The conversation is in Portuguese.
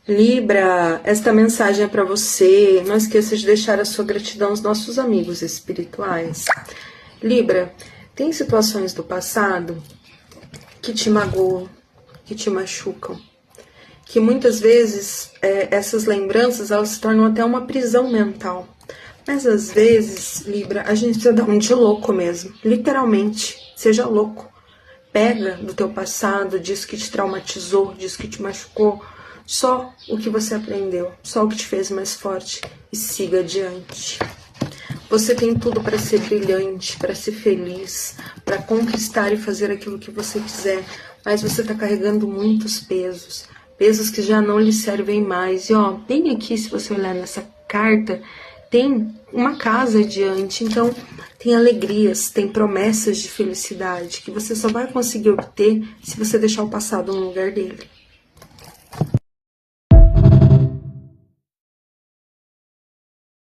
Libra, esta mensagem é para você. Não esqueça de deixar a sua gratidão aos nossos amigos espirituais. Libra, tem situações do passado que te magoam, que te machucam, que muitas vezes essas lembranças elas se tornam até uma prisão mental. Mas às vezes, Libra, a gente precisa dar um de louco mesmo, literalmente, seja louco. Pega do teu passado, disso que te traumatizou, disso que te machucou, só o que você aprendeu, só o que te fez mais forte e siga adiante. Você tem tudo para ser brilhante, para ser feliz, para conquistar e fazer aquilo que você quiser, mas você está carregando muitos pesos, pesos que já não lhe servem mais. E ó, bem aqui, se você olhar nessa carta, tem uma casa adiante, então tem alegrias, tem promessas de felicidade que você só vai conseguir obter se você deixar o passado no lugar dele.